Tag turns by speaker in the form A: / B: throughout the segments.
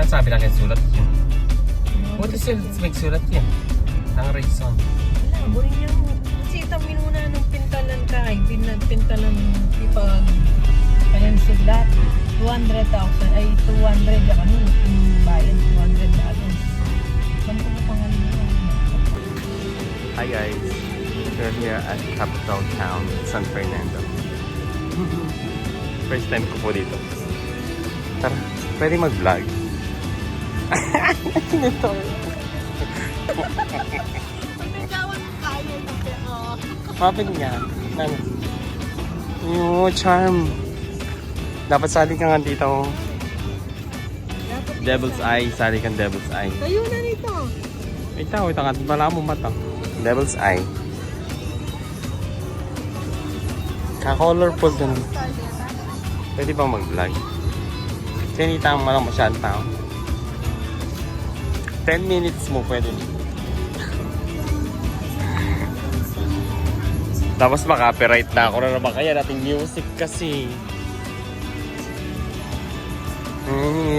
A: Bakit sabi lang yung sulat yun? What is it? May sulat yan. Ang reason.
B: Wala, boring yan. Kasi ito minuna ng pintalan ka. Pintalan ipag. Kaya sila 200,000 ay 200 ya kami. Yung bayan, 200 dollars. Saan ko pangalan nila?
A: Hi guys. We're here at capital town, San Fernando. First time ko po dito. Tara, pwede mag-vlog. Ito.
B: Pagkagawan mo kaya na pero.
A: Mapin nga. Yung charm. Dapat sali ka nga dito. Devil's Eye. Sali kang Devil's Eye.
B: Kayo na nito.
A: Ito nga. Wala mo mata. Devil's Eye. Ka-colorful din. Pwede ba mag-vlog? Sinita mo lang masyadong tao. 10 minutes mo pwede. Tapos maka-copyright na ako na naman kaya nating music kasi.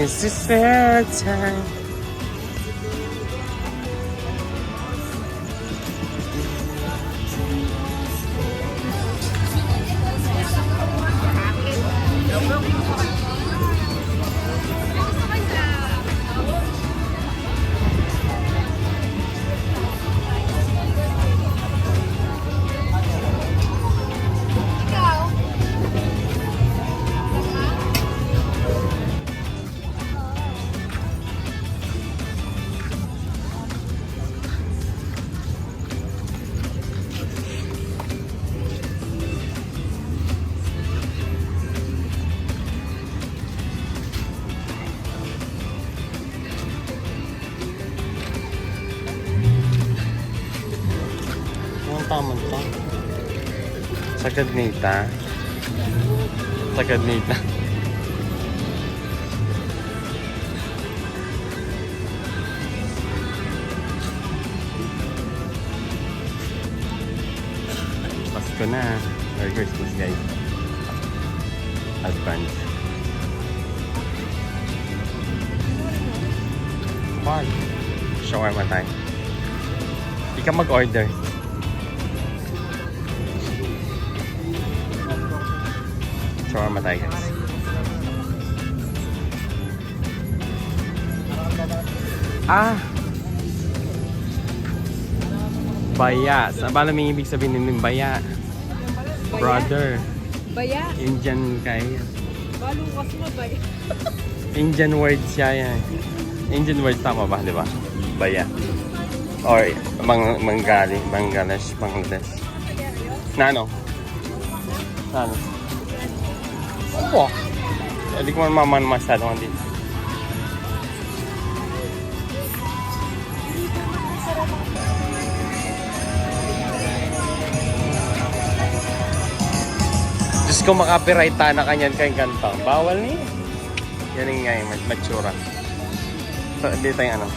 A: It's the sad time. Tama ito. Sa Cagnita. Sa Cagnita. Pasko na. Merry Christmas guys. Advance. Why? Shawarma tayo. Hindi ka mag-order. Shawarma tayo guys. Baya. Saan ba namin ibig sabihin ng baya? Brother.
B: Baya?
A: Indian kaya.
B: Balo kasi mabaya.
A: Indian word siya yan. Indian word tama ba? Di ba? Baya. Or Bangladesh. Na ano? Na ano? Opo. Hindi ko man masyadong dito. Diyos ko makapiright na kanyan kayong kantang. Bawal niya. Yan nga yung matsura. So, dito yung ano.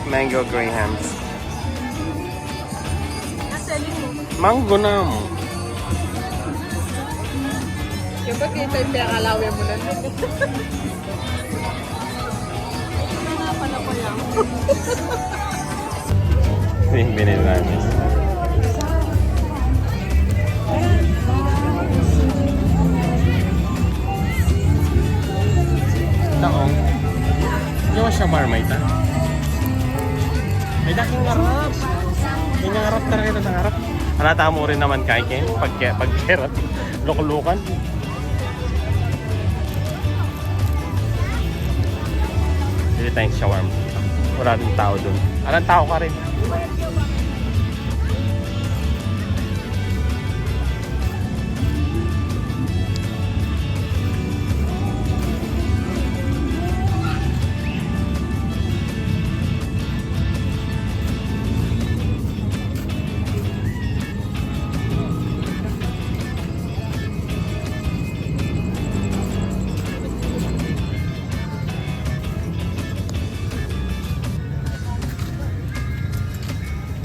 A: Mango grahams.
B: Naselling mo.
A: Mango na mo.
B: Yung ba kita yung pinakalawin mo lang? Nga pala ko lang.
A: Yung binili namin. Taong. Hindi mo siya marmite, ha? May daking harap. May nangarap talaga ito nangarap. Halata mo rin naman kay Ken. Pagkerat. Lukulukan. Hindi tayong shawarma. Wala din tao dun. Alang tao ka rin.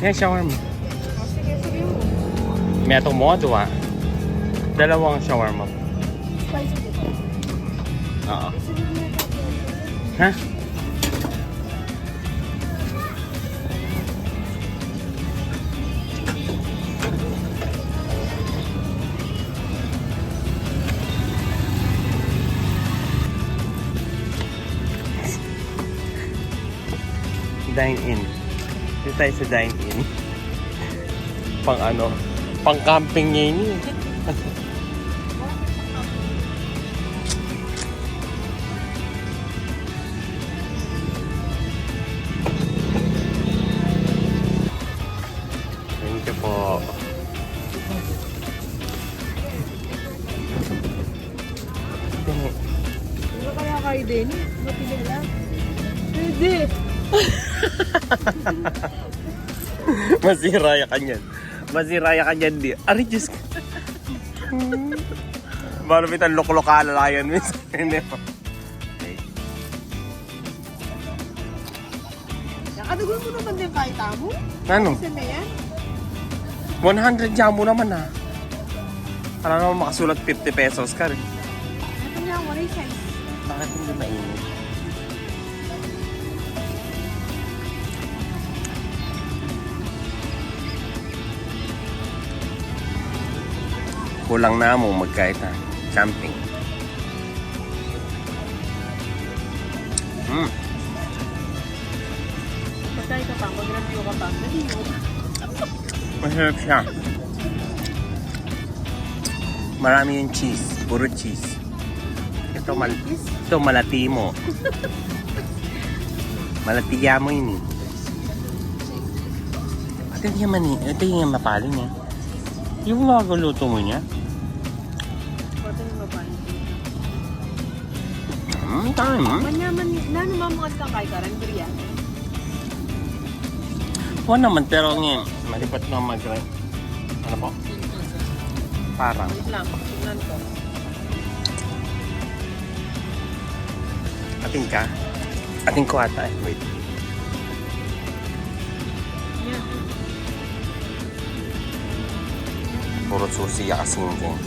A: Yan, shawarma.
B: Sige, sige mo.
A: May atong modo, ha? Dalawang shawarma.
B: Spicy dito.
A: Oo. Ha? Dine-in. Dito tayo sa dine-in. Pang ano? Pang camping niya yun. Thank you po.
B: Ano kaya kayo din? Mapili lang. Pwede.
A: Masiraya ka niyan. Masiraya ka niyan, di. Ari, Diyos ka. Marumit ang lok-lokala lang yan, miss. Hindi po.
B: Nakadugon mo naman din kahit amo?
A: Ano?
B: Isa na yan?
A: 100 jamo naman ha. Para naman makasulat 50 pesos ka rin.
B: Ito nga, wala yung size.
A: Bakit hindi mainit? Kulang na mo magkait ha. Camping.
B: Pagkaya ka pa, mag-review ka pa. Naliyo.
A: Masarap siya. Marami yung cheese. Puro cheese. Ito malati mo. Malatiya mo yun eh. Ito yung mapalo niya. Yung mga luto mo niya.
B: Pwede yung mapahin.
A: Tama.
B: Manyaman, nanumamukad kang kay Karen Brian.
A: Oo naman, pero ngayon, malipat na mag-grind. Ano po? Parang.
B: Wait lang, tingnan ko.
A: Ating ka? Ating ko ata eh. Wait.
B: Yan.
A: Puro susi kasing din.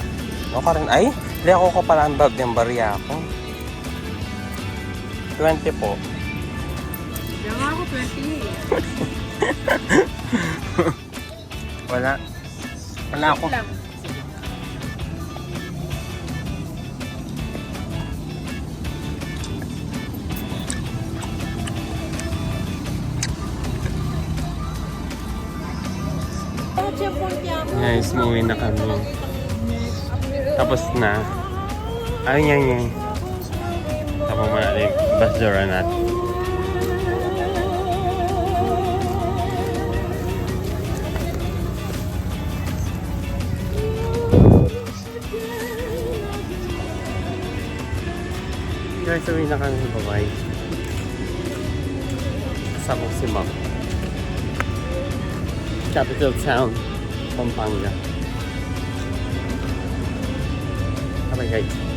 A: No, karon ay, hindi ako ko pala ang bag ng bariya ako. 20 po.
B: Yan nga ako, 20 eh.
A: Wala. Wala ako.
B: Wait lang.
A: Guys, umuwi na kami. Tapos na. Ayun yan yan. Tapos mo natin yung basura natin. Guys, uwi na kami. Bye-bye. Kasama ko si Mom. Capital town, Pampanga. Bye guys.